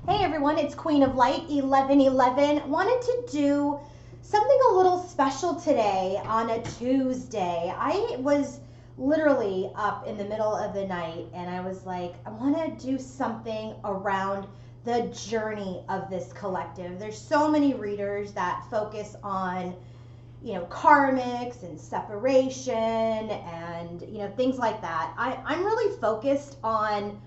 Hey everyone, it's Queen of Light 1111. Wanted to do something a little special today on a Tuesday. I was literally up in the middle of the night and I was like, I want to do something around the journey of this collective. There's so many readers that focus on karmics and separation and things like that. I'm really focused on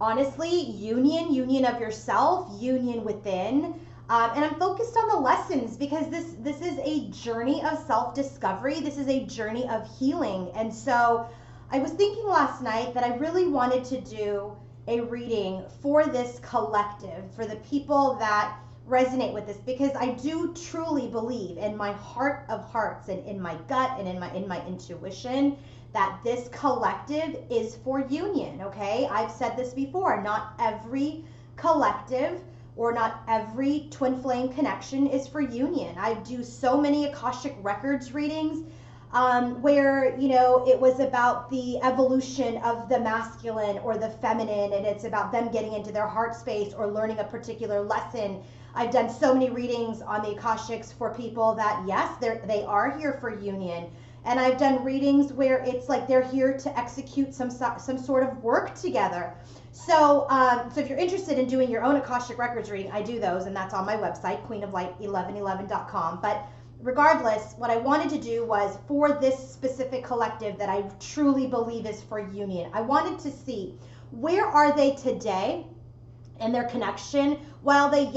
honestly union of yourself, union within, and I'm focused on the lessons because this is a journey of self-discovery. This is a journey of healing. And so I was thinking last night that I really wanted to do a reading for this collective, for the people that resonate with this, because I do truly believe in my heart of hearts and in my gut and in my intuition that this collective is for union. Okay, I've said this before, not every collective or not every twin flame connection is for union. I do so many Akashic Records readings where it was about the evolution of the masculine or the feminine, and it's about them getting into their heart space or learning a particular lesson. I've done so many readings on the Akashics for people that yes, they are here for union. And I've done readings where it's like they're here to execute some sort of work together. So if you're interested in doing your own Akashic Records reading, I do those, and that's on my website, queenoflight1111.com. But regardless, what I wanted to do was for this specific collective that I truly believe is for union, I wanted to see where are they today and their connection while they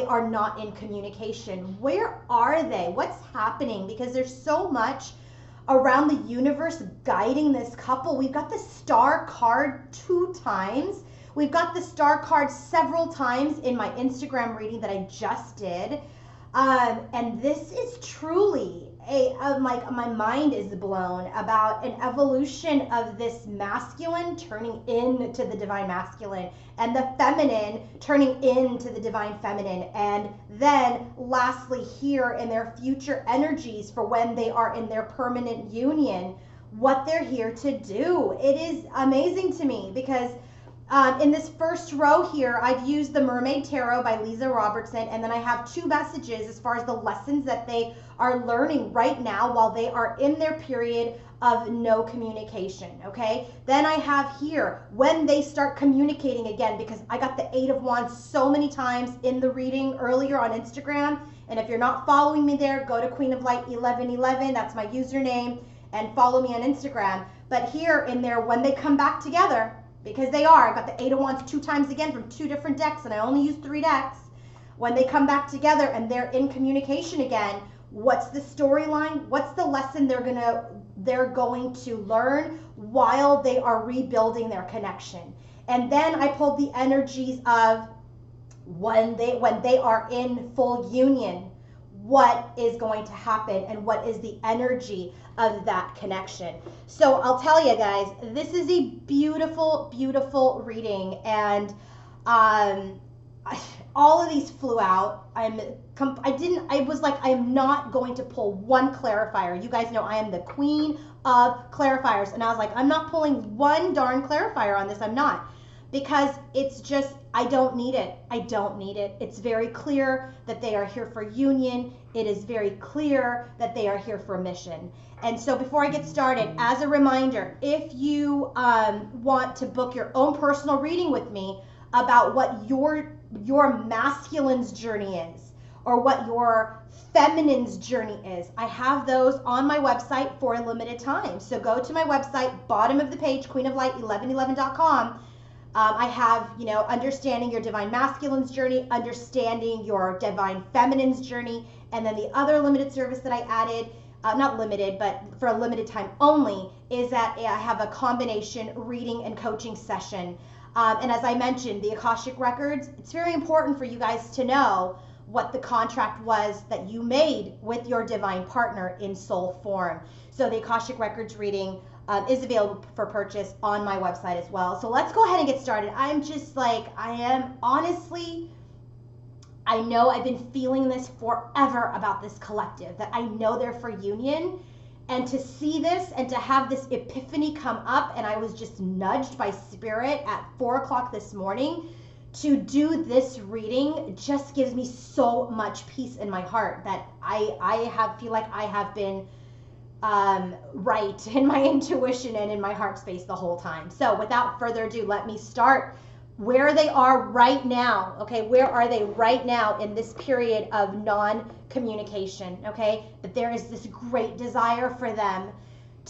are not in communication. Where are they? What's happening? Because there's so much around the universe guiding this couple. We've got the star card 2 times. We've got the star card several times in my Instagram reading that I just did. And this is truly my mind is blown about an evolution of this masculine turning into the divine masculine and the feminine turning into the divine feminine. And then lastly here in their future energies for when they are in their permanent union, what they're here to do. It is amazing to me because in this first row here, I've used the Mermaid Tarot by Lisa Robertson, and then I have 2 messages as far as the lessons that they are learning right now while they are in their period of no communication, okay? Then I have here when they start communicating again, because I got the 8 of Wands so many times in the reading earlier on Instagram, and if you're not following me there, go to Queen of Light 1111, that's my username, and follow me on Instagram. But here in there, when they come back together, because they are, I got the 8 of Wands 2 times again from 2 different decks, and I only used 3 decks. When they come back together and they're in communication again, what's the storyline? What's the lesson they're going to learn while they are rebuilding their connection? And then I pulled the energies of when they are in full union, what is going to happen and what is the energy of that connection. So I'll tell you guys, this is a beautiful, beautiful reading, and all of these flew out. I was like, I am not going to pull one clarifier. You guys know I am the queen of clarifiers, and I was like, I'm not pulling one darn clarifier on this. I'm not, because it's just, I don't need it. I don't need it. It's very clear that they are here for union. It is very clear that they are here for mission. And so before I get started, as a reminder, if you want to book your own personal reading with me about what your masculine's journey is or what your feminine's journey is, I have those on my website for a limited time. So go to my website, bottom of the page, queenoflight1111.com. I have, understanding your divine masculine's journey, understanding your divine feminine's journey, and then the other limited service that I added, not limited, but for a limited time only, is that I have a combination reading and coaching session. And as I mentioned, the Akashic Records, it's very important for you guys to know what the contract was that you made with your divine partner in soul form. So the Akashic Records reading is available for purchase on my website as well. So let's go ahead and get started. I'm just like, I know I've been feeling this forever about this collective, that I know they're for union, and to see this and to have this epiphany come up, and I was just nudged by spirit at 4 o'clock this morning to do this reading just gives me so much peace in my heart that I feel like I have been right in my intuition and in my heart space the whole time. So without further ado, let me start where they are right now. Okay, where are they right now in this period of non-communication? Okay, but there is this great desire for them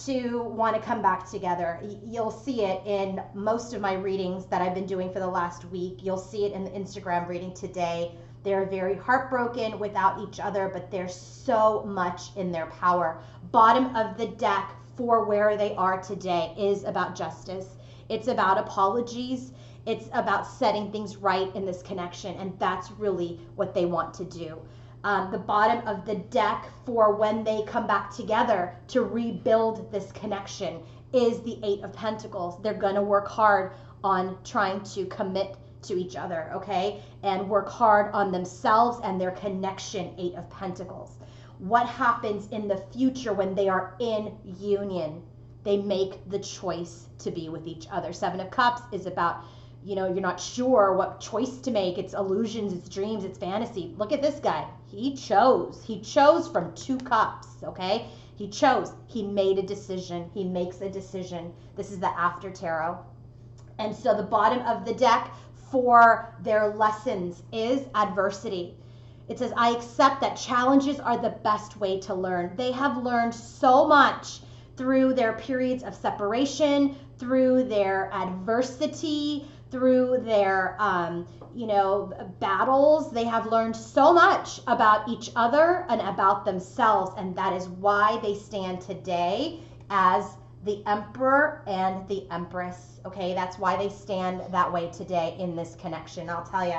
to want to come back together. You'll see it in most of my readings that I've been doing for the last week. You'll see it in the Instagram reading today. They're very heartbroken without each other, but there's so much in their power. Bottom of the deck for where they are today is about justice. It's about apologies. It's about setting things right in this connection, and that's really what they want to do. The bottom of the deck for when they come back together to rebuild this connection is the Eight of Pentacles. They're going to work hard on trying to commit to each other, okay? And work hard on themselves and their connection, Eight of Pentacles. What happens in the future when they are in union? They make the choice to be with each other. Seven of Cups is about, you know, you're not sure what choice to make. It's illusions, it's dreams, it's fantasy. Look at this guy. He chose from 2 cups, okay? He chose. He made a decision. He makes a decision. This is the After Tarot. And so the bottom of the deck for their lessons is adversity. It says, I accept that challenges are the best way to learn. They have learned so much through their periods of separation, through their adversity, through their battles. They have learned so much about each other and about themselves, and that is why they stand today as the Emperor and the Empress. Okay, that's why they stand that way today in this connection. I'll tell you,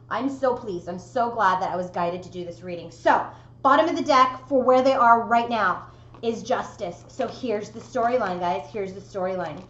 I'm so pleased. I'm so glad that I was guided to do this reading. So bottom of the deck for where they are right now is justice. So here's the storyline, guys. Here's the storyline.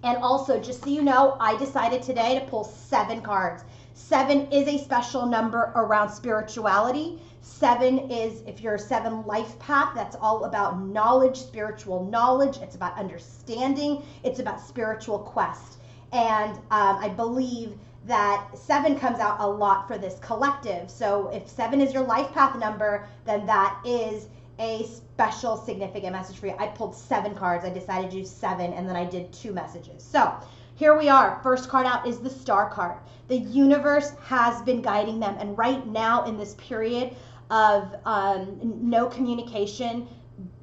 And also, just so you know, I decided today to pull 7 cards. 7 is a special number around spirituality. 7 is, if you're a 7 life path, that's all about knowledge, spiritual knowledge. It's about understanding. It's about spiritual quest. And I believe that 7 comes out a lot for this collective. So if 7 is your life path number, then that is a special significant message for you. I pulled 7 cards. I decided to do 7, and then I did 2 messages. So here we are. First card out is the Star card. The universe has been guiding them, and right now in this period of no communication,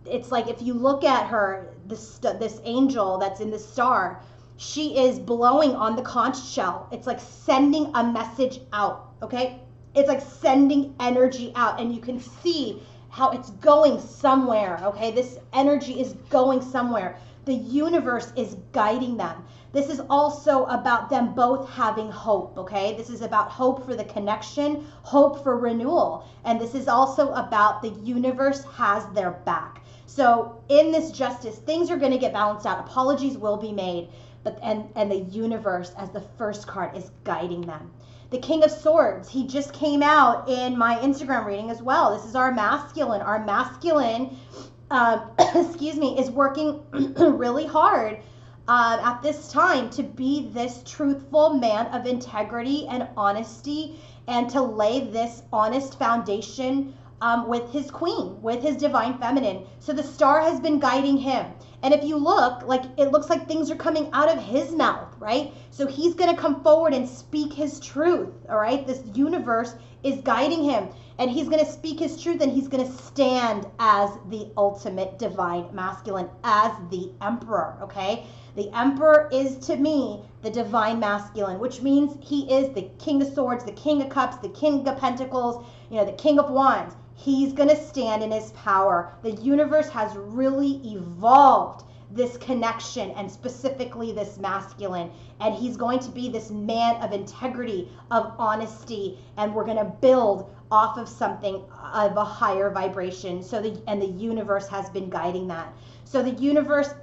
it's like if you look at her, this angel that's in the star, she is blowing on the conch shell. It's like sending a message out, okay? It's like sending energy out, and you can see how it's going somewhere, okay? This energy is going somewhere. The universe is guiding them. This is also about them both having hope, okay? This is about hope for the connection, hope for renewal. And this is also about the universe has their back. So in this justice, things are going to get balanced out. Apologies will be made, but and the universe, as the first card, is guiding them. The King of Swords, he just came out in my Instagram reading as well. This is our masculine. Our masculine, excuse me, is working really hard at this time to be this truthful man of integrity and honesty, and to lay this honest foundation with his queen, with his divine feminine. So the star has been guiding him. And if you look, it looks like things are coming out of his mouth, right? So he's going to come forward and speak his truth, all right? This universe is guiding him, and he's going to speak his truth, and he's going to stand as the ultimate divine masculine, as the Emperor, okay? The Emperor is, to me, the divine masculine, which means he is the King of Swords, the King of Cups, the King of Pentacles, the King of Wands. He's going to stand in his power. The universe has really evolved this connection, and specifically this masculine. And he's going to be this man of integrity, of honesty, and we're going to build off of something of a higher vibration. And the universe has been guiding that. So the universe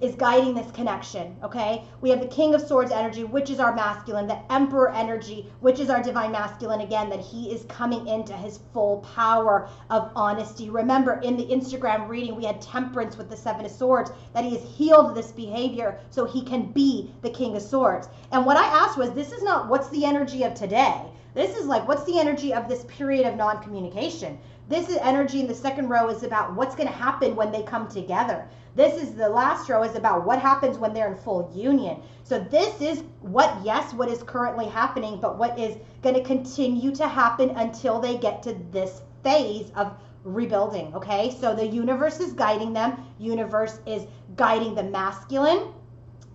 is guiding this connection, okay? We have the King of Swords energy, which is our masculine, the Emperor energy, which is our divine masculine, again, that he is coming into his full power of honesty. Remember, in the Instagram reading, we had Temperance with the Seven of Swords, that he has healed this behavior so he can be be the King of Swords. And what I asked was, this is not what's the energy of today. This is like, what's the energy of this period of non-communication? This is energy in the second row is about what's going to happen when they come together. This is the last row is about what happens when they're in full union. So this is what is currently happening, but what is going to continue to happen until they get to this phase of rebuilding. Okay, so the universe is guiding them. Universe is guiding the masculine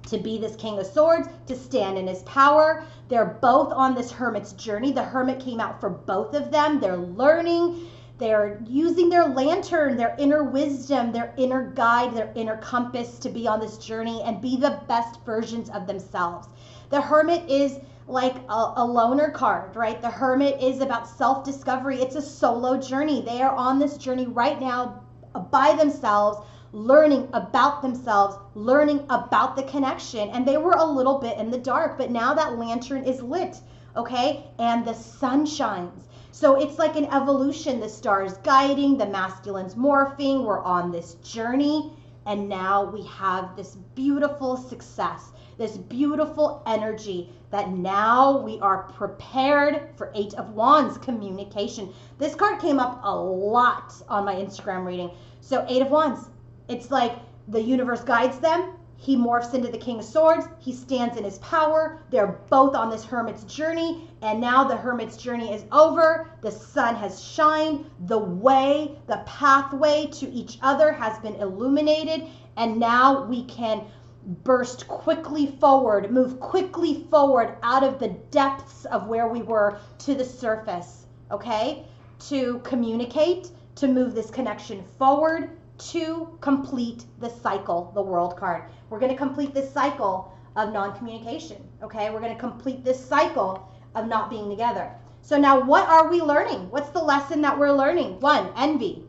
to be this King of Swords, to stand in his power. They're both on this hermit's journey. The hermit came out for both of them. They're learning. They're using their lantern, their inner wisdom, their inner guide, their inner compass to be on this journey and be the best versions of themselves. The hermit is like a loner card, right? The hermit is about self-discovery. It's a solo journey. They are on this journey right now by themselves, learning about themselves, learning about the connection. And they were a little bit in the dark, but now that lantern is lit, okay? And the sun shines. So it's like an evolution. The stars guiding, the masculine's morphing. We're on this journey. And now we have this beautiful success, this beautiful energy that now we are prepared for 8 of Wands, communication. This card came up a lot on my Instagram reading. So 8 of Wands, it's like the universe guides them. He morphs into the King of Swords. He stands in his power. They're both on this hermit's journey. And now the hermit's journey is over. The sun has shined. The way, the pathway to each other has been illuminated. And now we can burst quickly forward, move quickly forward out of the depths of where we were to the surface, okay? To communicate, to move this connection forward, to complete the cycle, the World card. We're going to complete this cycle of non-communication, okay? We're going to complete this cycle of not being together. So now what are we learning? What's the lesson that we're learning? 1, envy.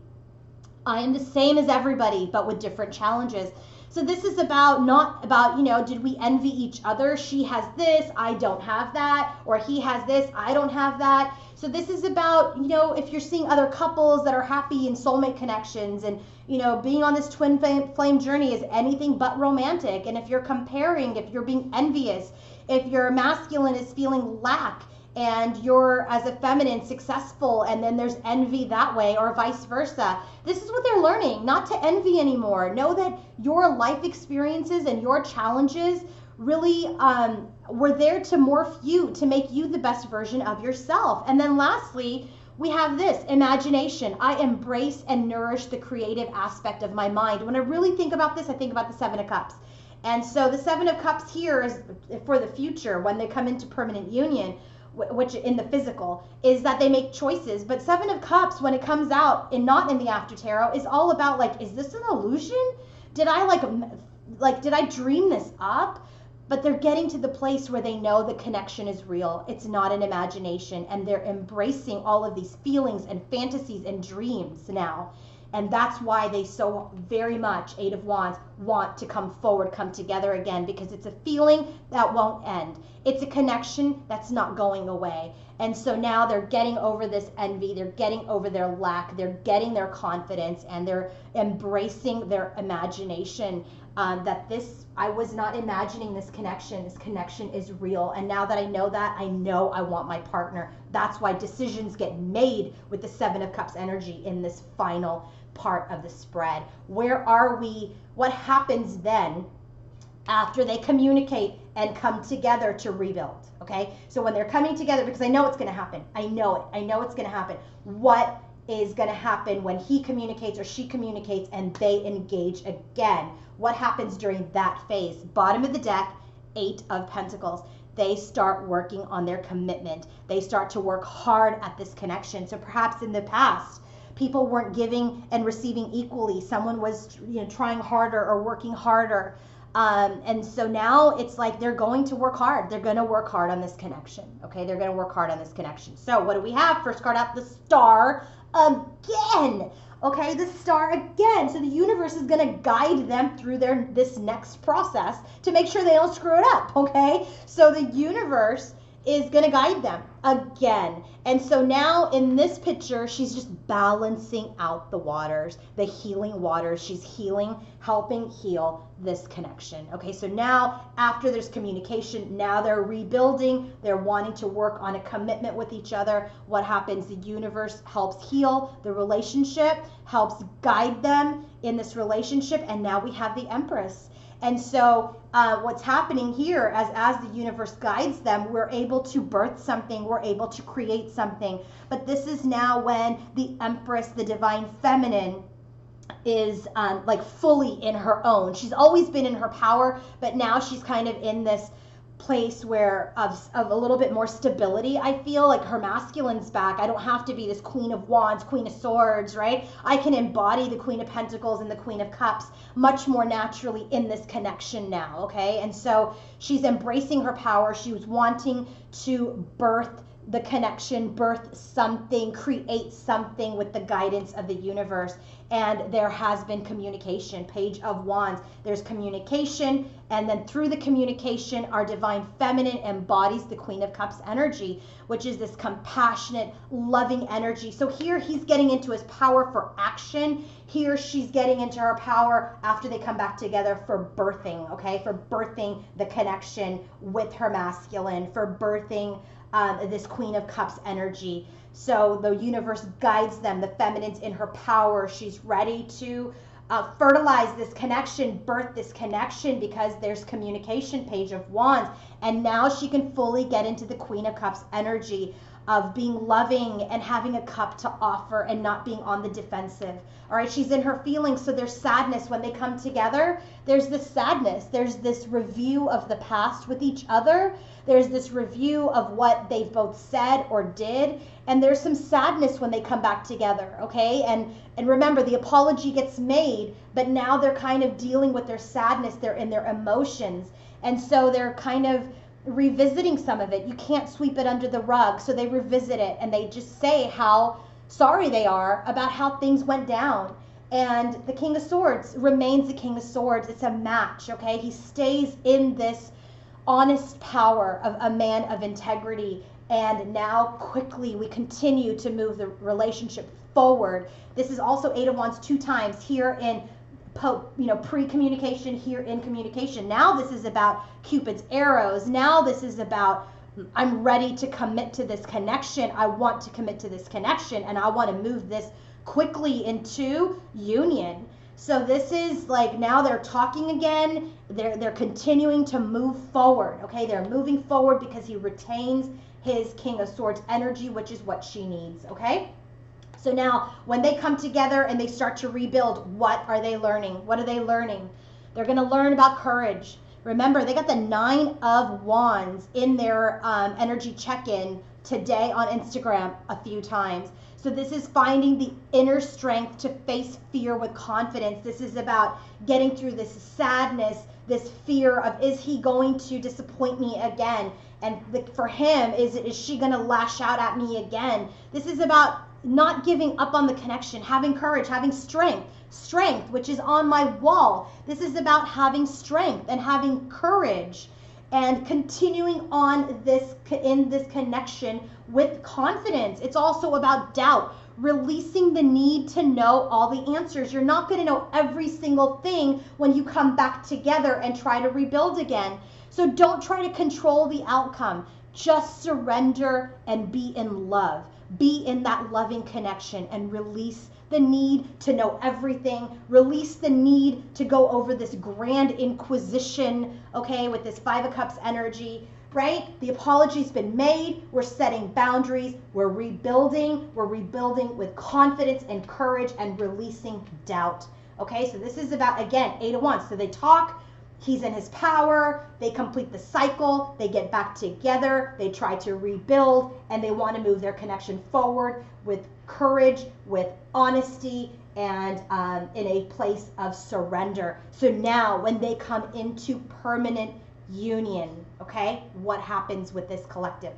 I am the same as everybody, but with different challenges. So this is about, not about, you know, did we envy each other? She has this, I don't have that, or he has this, I don't have that. So this is about, you know, if you're seeing other couples that are happy in soulmate connections and, you know, being on this twin flame journey is anything but romantic. And if you're comparing, if you're being envious, if your masculine is feeling lack and you're as a feminine successful and then there's envy that way or vice versa, this is what they're learning, not to envy anymore. Know that your life experiences and your challenges really were there to morph you, to make you the best version of yourself. And then lastly, we have this, imagination. I embrace and nourish the creative aspect of my mind. When I really think about this, I think about the 7 of Cups. And so the 7 of Cups here is for the future when they come into permanent union, which in the physical, is that they make choices. But 7 of Cups, when it comes out and not in the after tarot, is all about like, is this an illusion? Did I dream this up? But they're getting to the place where they know the connection is real. It's not an imagination. And they're embracing all of these feelings and fantasies and dreams now. And that's why they so very much, 8 of Wands, want to come forward, come together again, because it's a feeling that won't end. It's a connection that's not going away. And so now they're getting over this envy, they're getting over their lack, they're getting their confidence, and they're embracing their imagination. I was not imagining this connection. This connection is real. And now that I know that, I know I want my partner. That's why decisions get made with the 7 of Cups energy in this final part of the spread. Where are we? What happens then after they communicate and come together to rebuild? Okay, so when they're coming together, because I know it's going to happen. I know it. I know it's going to happen. What is going to happen when he communicates or she communicates and they engage again? What happens during that phase? Bottom of the deck, 8 of Pentacles. They start working on their commitment. They start to work hard at this connection. So perhaps in the past, people weren't giving and receiving equally. Someone was, you know, trying harder or working harder. And so now it's like they're going to work hard. They're going to work hard on this connection. Okay, they're going to work hard on this connection. So what do we have? First card out, the Star again. Okay, the Star again. So the universe is going to guide them through this next process to make sure they don't screw it up. Okay, so the universe is going to guide them again. And so now in this picture, she's just balancing out the waters, the healing waters. She's healing, helping heal this connection. Okay, so now after there's communication, now they're rebuilding, they're wanting to work on a commitment with each other. What happens? The universe helps heal the relationship, helps guide them in this relationship, and now we have the Empress. And so what's happening here, as the universe guides them, we're able to birth something, we're able to create something. But this is now when the Empress, the divine feminine, is like fully in her own. She's always been in her power, but now she's kind of in this place where of a little bit more stability. I feel like her masculine's back. I don't have to be this Queen of Wands, Queen of Swords, right? I can embody the Queen of Pentacles and the Queen of Cups much more naturally in this connection now, okay? And so she's embracing her power. She was wanting to birth the connection, birth something, create something with the guidance of the universe. And there has been communication. Page of Wands, there's communication, and then through the communication, our divine feminine embodies the Queen of Cups energy, which is this compassionate, loving energy. So here he's getting into his power for action. Here she's getting into her power after they come back together for birthing, okay? For birthing the connection with her masculine, for birthing this Queen of Cups energy. So the universe guides them. The feminine's in her power. She's ready to fertilize this connection, birth this connection, because there's communication. Page of Wands. And now she can fully get into the Queen of Cups energy of being loving and having a cup to offer and not being on the defensive. All right, she's in her feelings, so there's sadness when they come together. There's this sadness. There's this review of the past with each other. There's this review of what they've both said or did, and there's some sadness when they come back together, okay? And remember, the apology gets made, but now they're kind of dealing with their sadness. They're in their emotions, and so they're kind of revisiting some of it. You can't sweep it under the rug, so they revisit it, and they just say how sorry they are about how things went down. And the King of Swords remains the King of Swords. It's a match, okay? He stays in this honest power of a man of integrity. And now quickly we continue to move the relationship forward. This is also Eight of Wands 2 times here in pre-communication, here in communication. Now this is about Cupid's arrows. Now this is about, I'm ready to commit to this connection. I want to commit to this connection, and I want to move this quickly into union. So this is like, now they're talking again. They're continuing to move forward. Okay, they're moving forward because he retains his King of Swords energy, which is what she needs. Okay. So now when they come together and they start to rebuild, what are they learning? What are they learning? They're going to learn about courage. Remember, they got the 9 of Wands in their energy check-in today on Instagram a few times. So this is finding the inner strength to face fear with confidence. This is about getting through this sadness, this fear of, is he going to disappoint me again? And for him, is she going to lash out at me again? This is about not giving up on the connection, having courage, having strength, which is on my wall. This is about having strength and having courage and continuing on in this connection with confidence. It's also about doubt, releasing the need to know all the answers. You're not going to know every single thing when you come back together and try to rebuild again. So don't try to control the outcome. Just surrender and be in love. Be in that loving connection and release the need to know everything. Release the need to go over this grand inquisition, okay, with this 5 of Cups energy, right? The apology's been made. We're setting boundaries. We're rebuilding. We're rebuilding with confidence and courage and releasing doubt, okay? So this is about, again, 8 of Wands. So they talk. He's in his power. They complete the cycle. They get back together. They try to rebuild, and they want to move their connection forward with courage, with honesty, and in a place of surrender. So now when they come into permanent union, okay, what happens with this collective?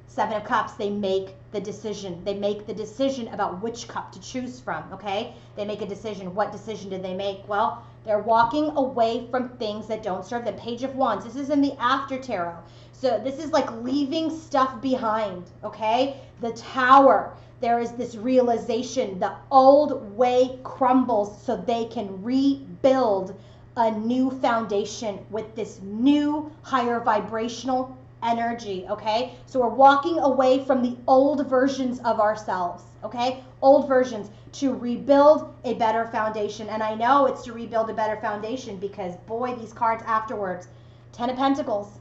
Seven of Cups, they make the decision. They make the decision about which cup to choose from, okay? They make a decision. What decision did they make? Well, they're walking away from things that don't serve them. Page of Wands. This is in the after tarot. So this is like leaving stuff behind, okay? The Tower. There is this realization. The old way crumbles so they can rebuild a new foundation with this new higher vibrational energy, okay? So we're walking away from the old versions of ourselves, okay? Old versions to rebuild a better foundation. And I know it's to rebuild a better foundation because, boy, these cards afterwards, 10 of Pentacles,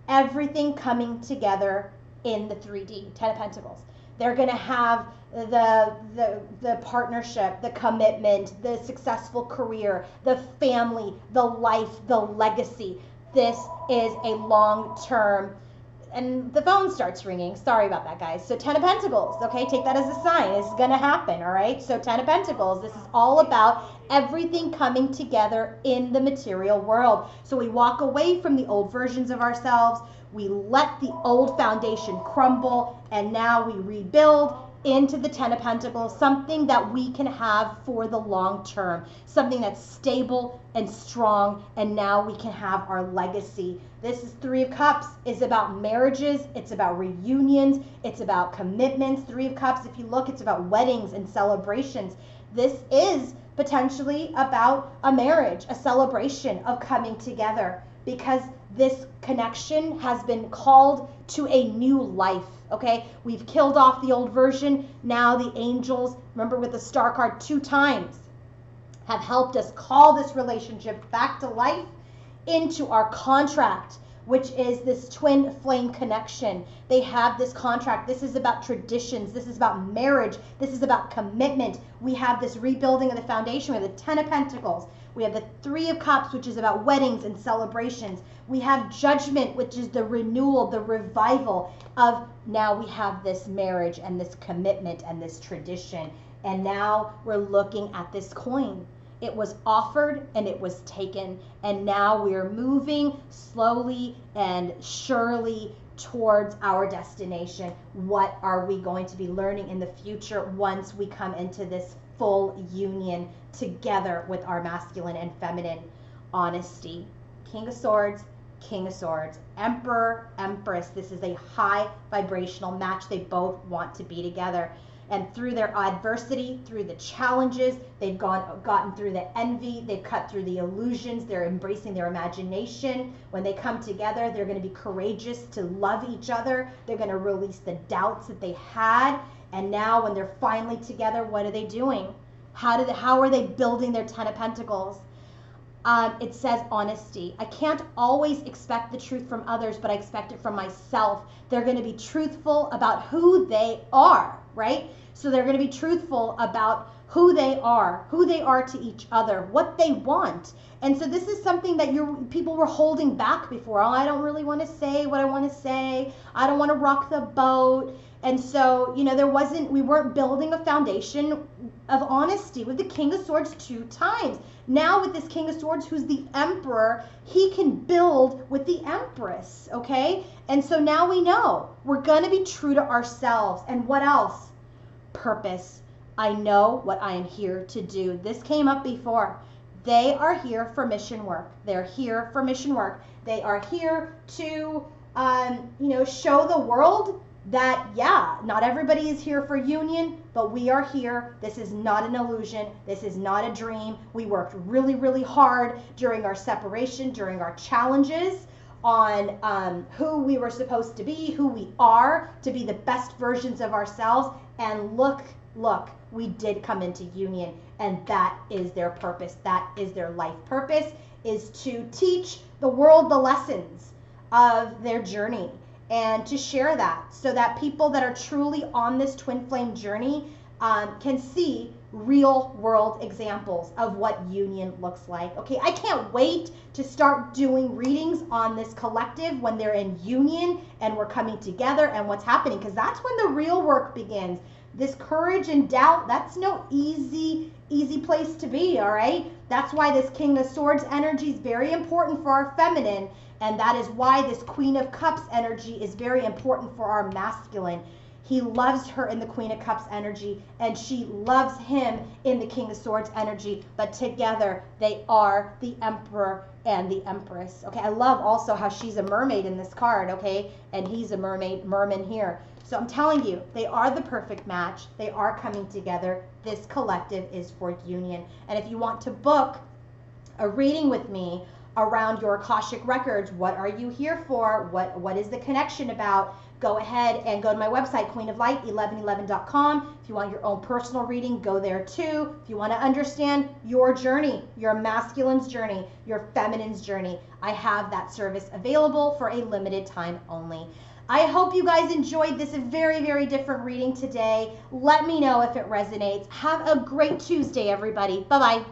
everything coming together in the 3D, 10 of Pentacles. They're going to have the partnership, the commitment, the successful career, the family, the life, the legacy. This is a long-term, and the phone starts ringing. Sorry about that, guys. So 10 of Pentacles, okay? Take that as a sign. It's going to happen, all right? So 10 of Pentacles, this is all about everything coming together in the material world. So we walk away from the old versions of ourselves. We let the old foundation crumble, and now we rebuild into the 10 of Pentacles, something that we can have for the long term, something that's stable and strong, and now we can have our legacy. This is 3 of Cups, is about marriages, it's about reunions, it's about commitments. 3 of Cups, if you look, it's about weddings and celebrations. This is potentially about a marriage, a celebration of coming together, because this connection has been called to a new life, okay? We've killed off the old version. Now the angels, remember with the star card 2 times, have helped us call this relationship back to life into our contract, which is this twin flame connection. They have this contract. This is about traditions. This is about marriage. This is about commitment. We have this rebuilding of the foundation. We have the 10 of Pentacles. We have the 3 of Cups, which is about weddings and celebrations. We have Judgment, which is the renewal, the revival of now we have this marriage and this commitment and this tradition. And now we're looking at this coin. It was offered and it was taken. And now we're moving slowly and surely towards our destination. What are we going to be learning in the future once we come into this full union together with our masculine and feminine? Honesty. King of Swords, King of Swords. Emperor, Empress. This is a high vibrational match. They both want to be together. And through their adversity, through the challenges, they've gotten through the envy, they've cut through the illusions, they're embracing their imagination. When they come together, they're going to be courageous to love each other. They're going to release the doubts that they had. And now when they're finally together, what are they doing? How are they building their 10 of Pentacles? It says honesty. I can't always expect the truth from others, but I expect it from myself. They're going to be truthful about who they are, right? So they're going to be truthful about who they are to each other, what they want. And so this is something that people were holding back before. Oh, I don't really want to say what I want to say. I don't want to rock the boat. And so, we weren't building a foundation of honesty with the King of Swords 2 times. Now with this King of Swords, who's the Emperor, he can build with the Empress, okay? And so now we know we're going to be true to ourselves. And what else? Purpose. I know what I am here to do. This came up before. They are here for mission work. They're here for mission work. They are here to, show the world that, yeah, not everybody is here for union, but we are here. This is not an illusion. This is not a dream. We worked really, really hard during our separation, during our challenges on who we were supposed to be, who we are, to be the best versions of ourselves. And look, we did come into union, and that is their purpose. That is their life purpose, is to teach the world the lessons of their journey and to share that so that people that are truly on this twin flame journey can see real world examples of what union looks like. Okay, I can't wait to start doing readings on this collective when they're in union and we're coming together and what's happening, because that's when the real work begins. This courage and doubt, that's no easy place to be, all right? That's why this King of Swords energy is very important for our feminine. And that is why this Queen of Cups energy is very important for our masculine. He loves her in the Queen of Cups energy, and she loves him in the King of Swords energy. But together, they are the Emperor and the Empress. Okay, I love also how she's a mermaid in this card, okay? And he's a merman here. So I'm telling you, they are the perfect match. They are coming together. This collective is for union. And if you want to book a reading with me around your Akashic records, what are you here for? What is the connection about? Go ahead and go to my website, queenoflight1111.com. If you want your own personal reading, go there too. If you want to understand your journey, your masculine's journey, your feminine's journey, I have that service available for a limited time only. I hope you guys enjoyed this very, very different reading today. Let me know if it resonates. Have a great Tuesday, everybody. Bye-bye.